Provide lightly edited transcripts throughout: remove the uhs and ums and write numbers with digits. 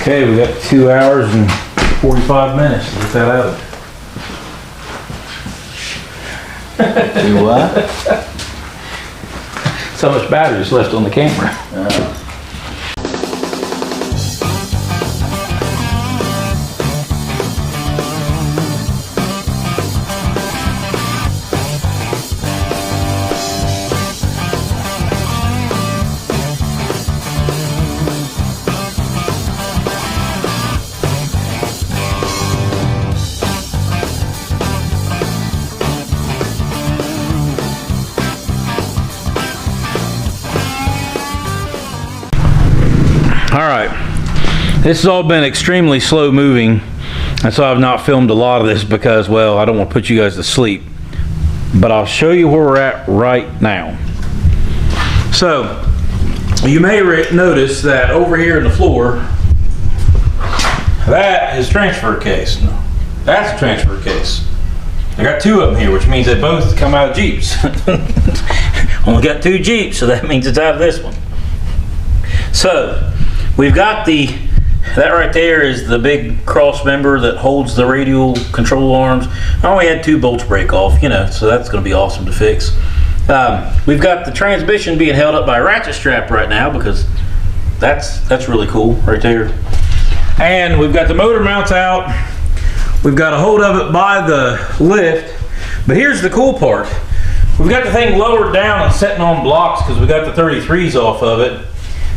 Okay, we got 2 hours and 45 minutes to get that out. Do what? So much battery's left on the camera. All right, this has all been extremely slow moving, and so I've not filmed a lot of this because, well, I don't want to put you guys to sleep, but I'll show you where we're at right now. So you may notice that over here in the floor, that is transfer case. No, that's a transfer case. I got 2 of them here, which means they both come out of Jeeps. Only got 2 Jeeps, so that means it's out of this one. So we've got that right there is the big cross member that holds the radial control arms. I only had 2 bolts break off, you know, so that's going to be awesome to fix. We've got the transmission being held up by a ratchet strap right now because that's really cool right there. And we've got the motor mounts out. We've got a hold of it by the lift. But here's the cool part. We've got the thing lowered down and setting on blocks because we got the 33s off of it.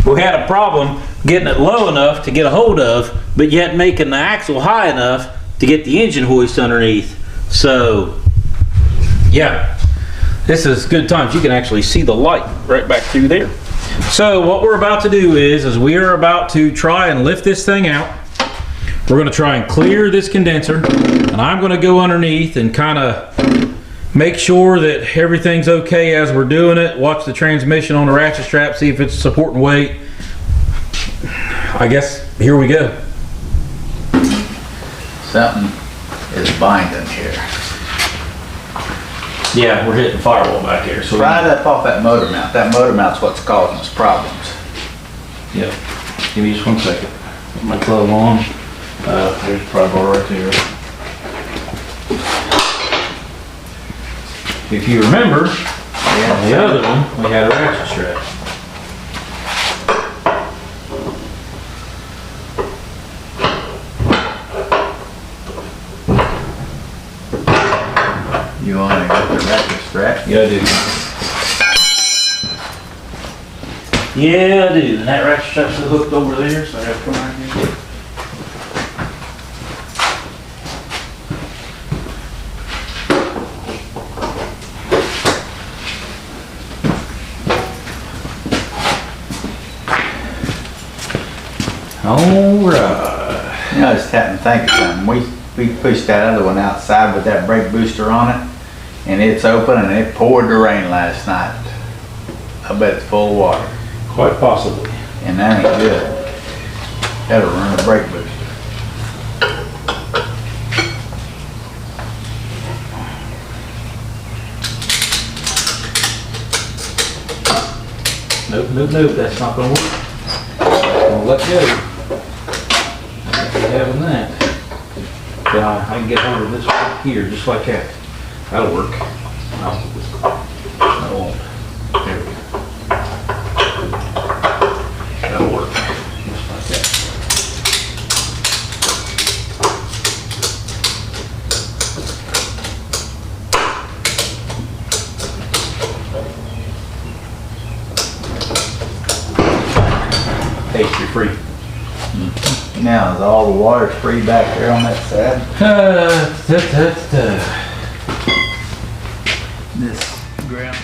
We had a problem getting it low enough to get a hold of, but yet making the axle high enough to get the engine hoist underneath. So, yeah, this is good times. You can actually see the light right back through there. So what we're about to do is we are about to try and lift this thing out. We're going to try and clear this condenser, and I'm going to go underneath and kind of make sure that everything's okay as we're doing it. Watch the transmission on the ratchet strap, see if it's supporting weight. I guess here we go. Something is binding here. Yeah, we're hitting firewall back here. So Pry that off that motor mount. That motor mount's what's causing us problems. Yep. Give me just 1 second. Put my glove on. There's the pry bar right there. If you remember, on the other one, we had a ratchet strap. You want to get the ratchet strap? Yeah, I do. Yeah, I do. And that ratchet strap's hooked over there, so I have to come right here. Alright. You know, I just happened to think of something. We pushed that other one outside with that brake booster on it, and it's open and it poured the rain last night. I bet it's full of water. Quite possibly. And that ain't good. That'll run the brake booster. Nope, that's not gonna work. Gonna let go. Having that. Then I can get hold of this right here, just like that. That'll work. No, that won't. There we go. That'll work. Just like that. Pastry free. Now, is all the water free back there on that side? This ground.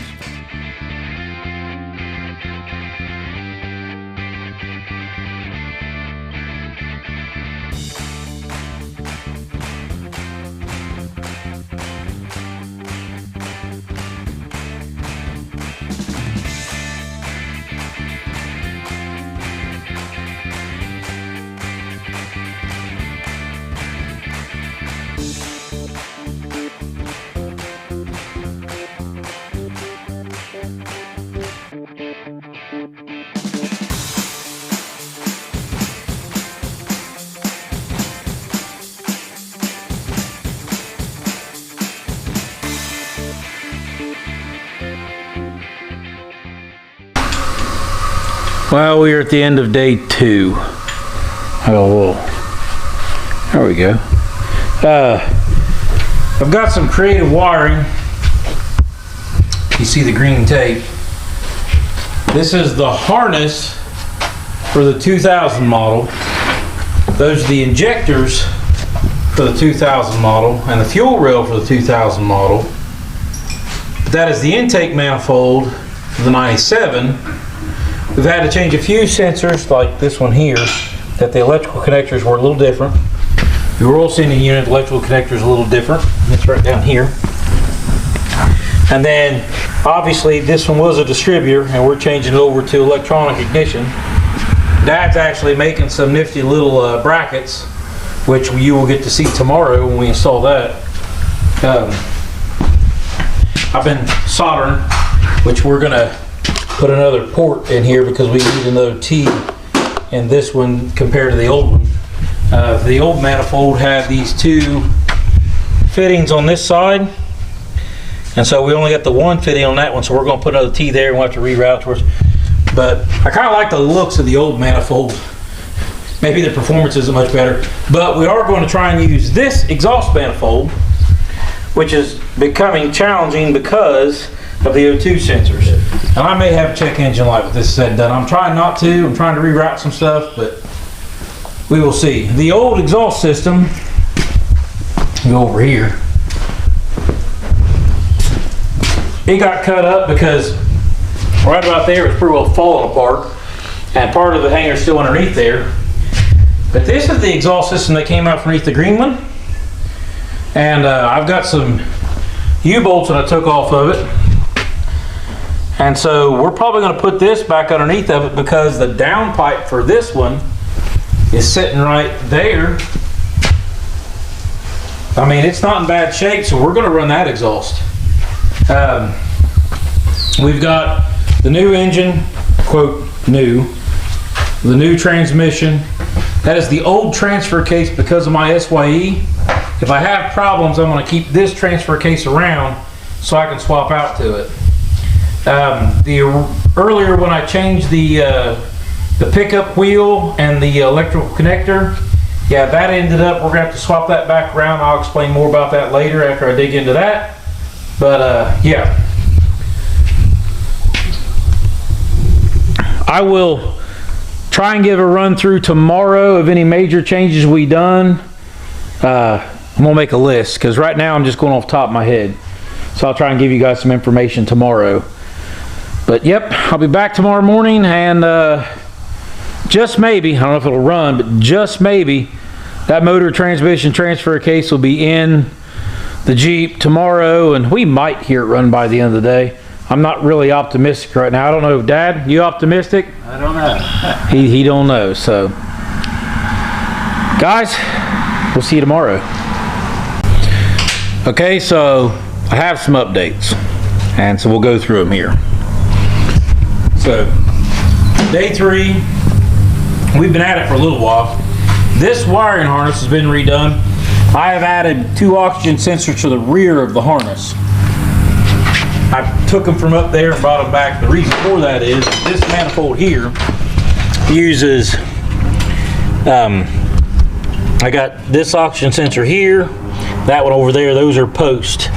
Well, we are at the end of day 2. Oh, there we go. I've got some creative wiring. You see the green tape. This is the harness for the 2000 model. Those are the injectors for the 2000 model and the fuel rail for the 2000 model. That is the intake manifold for the 97. We've had to change a few sensors like this one here, that the electrical connectors were a little different. The oil sending unit electrical connector is a little different. It's right down here. And then obviously this one was a distributor and we're changing it over to electronic ignition. Dad's actually making some nifty little brackets, which you will get to see tomorrow when we install that. I've been soldering, which we're gonna put another port in here because we need another T in this one compared to the old one. The old manifold had these 2 fittings on this side, and so we only got the 1 fitting on that one, so we're going to put another T there and we'll have to reroute towards. But I kind of like the looks of the old manifold. Maybe the performance isn't much better, but we are going to try and use this exhaust manifold, which is becoming challenging because of the O2 sensors. And I may have a check engine light with this said and done. I'm trying not to. I'm trying to reroute some stuff, but we will see. The old exhaust system, go over here, it got cut up because right about there it's pretty well falling apart, and part of the hanger is still underneath there. But this is the exhaust system that came out from underneath the green one, and I've got some U-bolts that I took off of it, and so we're probably going to put this back underneath of it because the downpipe for this one is sitting right there. I mean, it's not in bad shape, so we're going to run that exhaust. We've got the new engine, quote new, the new transmission. That is the old transfer case because of my SYE. If I have problems, I'm going to keep this transfer case around so I can swap out to it. Earlier when I changed the pickup wheel and the electrical connector, yeah, that ended up, we're gonna have to swap that back around. I'll explain more about that later after I dig into that. But yeah, I will try and give a run through tomorrow of any major changes we done. I'm gonna make a list because right now I'm just going off the top of my head, so I'll try and give you guys some information tomorrow. But yep, I'll be back tomorrow morning, and just maybe, I don't know if it'll run, but just maybe that motor transmission transfer case will be in the Jeep tomorrow, and we might hear it run by the end of the day. I'm not really optimistic right now. I don't know, Dad, you optimistic? I don't know. He don't know. So guys, we'll see you tomorrow. Okay, so I have some updates, and so we'll go through them here. So day 3, we've been at it for a little while. This wiring harness has been redone. I have added 2 oxygen sensors to the rear of the harness. I took them from up there and brought them back. The reason for that is this manifold here uses, I got this oxygen sensor here, that one over there, those are post.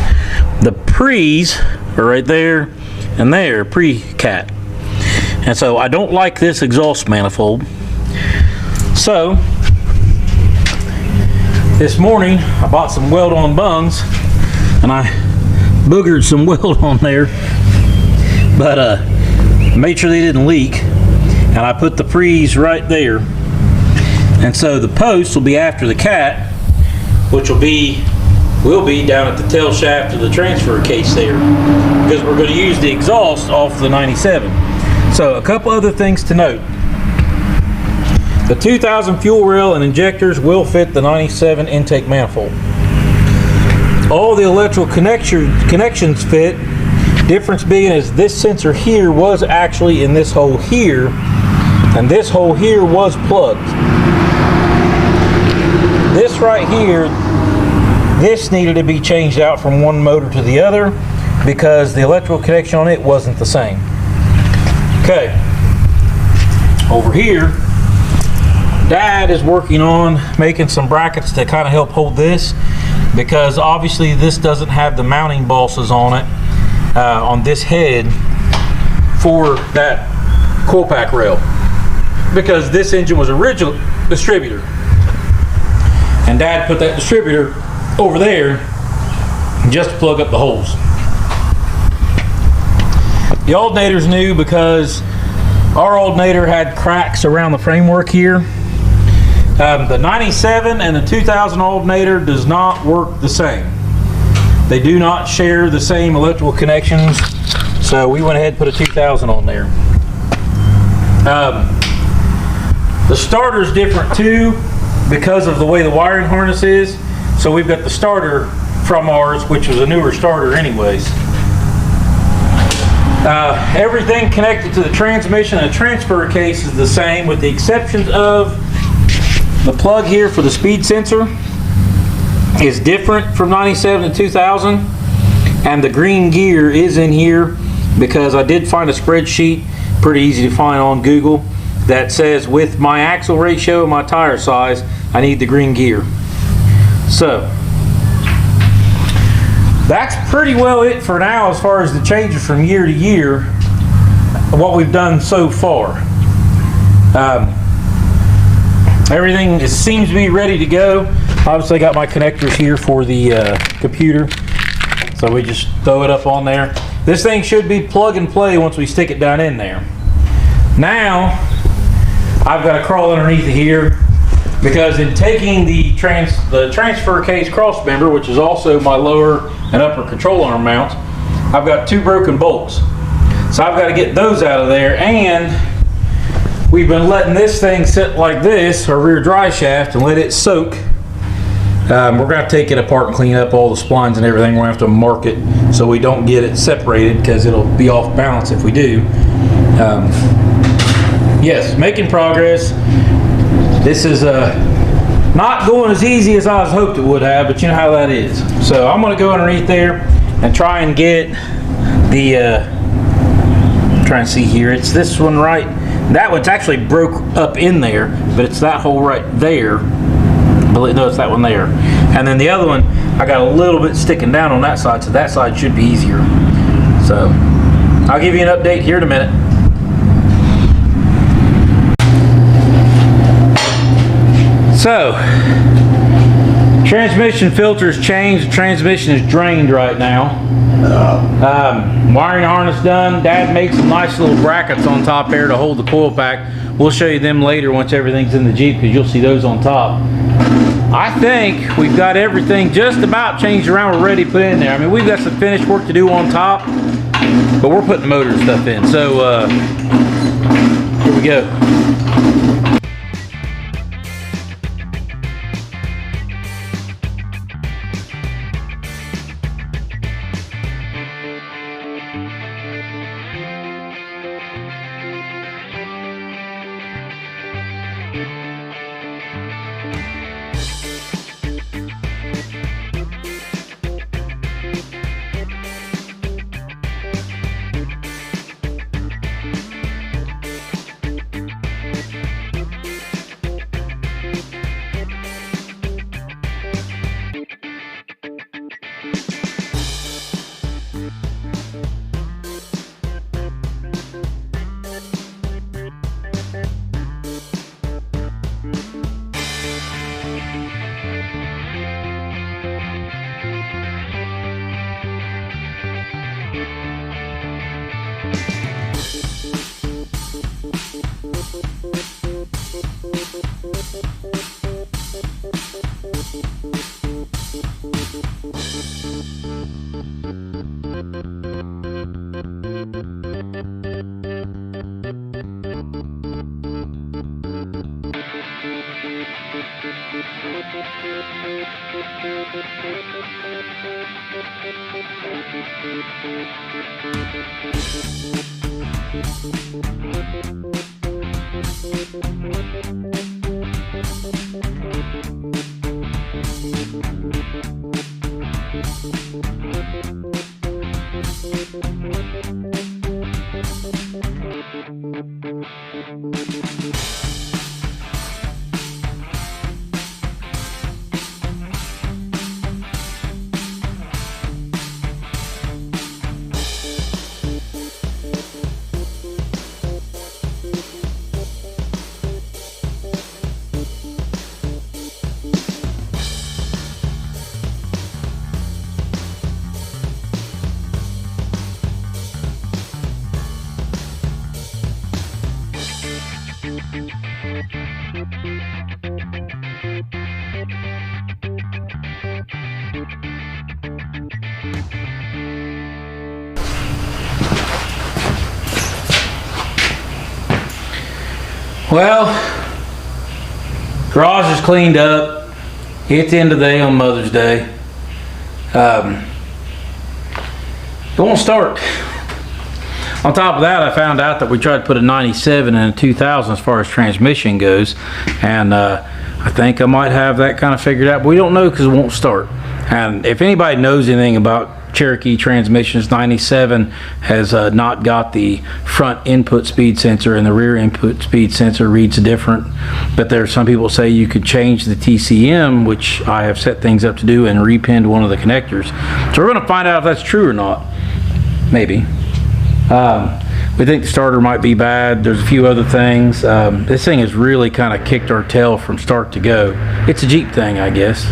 The pre's are right there and there, pre-cat. And so I don't like this exhaust manifold. So this morning I bought some weld-on bungs and I boogered some weld on there, but made sure they didn't leak, and I put the pre's right there. And so the post will be after the cat, which will be down at the tail shaft of the transfer case there, because we're going to use the exhaust off the 97. So a couple other things to note. The 2000 fuel rail and injectors will fit the 97 intake manifold. All the electrical connections fit. Difference being is this sensor here was actually in this hole here, and this hole here was plugged. This right here, this needed to be changed out from one motor to the other because the electrical connection on it wasn't the same. Okay. Over here, Dad is working on making some brackets to kind of help hold this, because obviously this doesn't have the mounting bosses on it, on this head for that coil pack rail, because this engine was original distributor, and Dad put that distributor over there just to plug up the holes. The alternator's new because our alternator had cracks around the framework here. The 97 and the 2000 alternator does not work the same. They do not share the same electrical connections, so we went ahead and put a 2000 on there. The starter's different too because of the way the wiring harness is. So we've got the starter from ours, which was a newer starter anyways. Everything connected to the transmission and transfer case is the same, with the exceptions of the plug here for the speed sensor is different from 97 to 2000, and the green gear is in here because I did find a spreadsheet, pretty easy to find on Google, that says with my axle ratio and my tire size, I need the green gear. So that's pretty well it for now as far as the changes from year to year, what we've done so far. Everything seems to be ready to go. Obviously I got my connectors here for the computer, so we just throw it up on there. This thing should be plug and play once we stick it down in there. Now I've got to crawl underneath here, because in taking the transfer case cross member, which is also my lower and upper control arm mounts, I've got 2 broken bolts. So I've got to get those out of there, and we've been letting this thing sit like this, our rear drive shaft, and let it soak. We're going to take it apart and clean up all the splines and everything. We're going to have to mark it so we don't get it separated, because it'll be off balance if we do. Yes, making progress. This is not going as easy as I was hoped it would have, but you know how that is. So I'm going to go underneath there and try and get the, try and see here, it's this one right. That one's actually broke up in there, but it's that hole right there. No, it's that one there. And then the other one, I got a little bit sticking down on that side, so that side should be easier. So I'll give you an update here in a minute. So, transmission filter's changed, the transmission is drained right now. Wiring harness done. Dad made some nice little brackets on top there to hold the coil pack. We'll show you them later once everything's in the Jeep, because you'll see those on top. I think we've got everything just about changed around. We're ready to put in there. I mean, we've got some finished work to do on top, but we're putting motor and stuff in. So, here we go. Well, garage is cleaned up. It's the end of the day on Mother's Day. It won't start. On top of that, I found out that we tried to put a 97 and a 2000 as far as transmission goes, and I think I might have that kind of figured out, but we don't know because it won't start. And if anybody knows anything about Cherokee transmissions, 97 has not got the front input speed sensor, and the rear input speed sensor reads different. But there are some people say you could change the TCM, which I have set things up to do, and repinned one of the connectors. So we're going to find out if that's true or not. Maybe. We think the starter might be bad. There's a few other things. This thing has really kind of kicked our tail from start to go. It's a Jeep thing, I guess.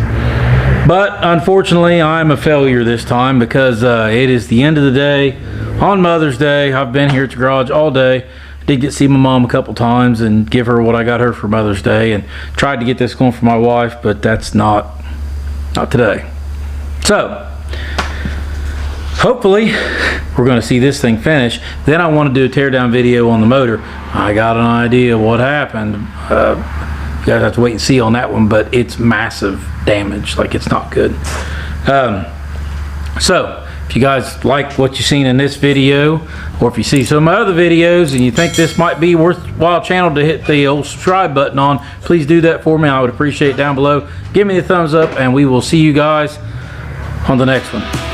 But unfortunately, I'm a failure this time because it is the end of the day on Mother's Day. I've been here at the garage all day. I did get to see my mom a couple times and give her what I got her for Mother's Day, and tried to get this going for my wife, but that's not today. So hopefully we're going to see this thing finish. Then I want to do a teardown video on the motor. I got an idea what happened. You guys have to wait and see on that one, but it's massive damage. Like, it's not good. So if you guys like what you've seen in this video, or if you see some other videos and you think this might be worthwhile channel to hit the old subscribe button on, please do that for me. I would appreciate it down below. Give me a thumbs up, and we will see you guys on the next one.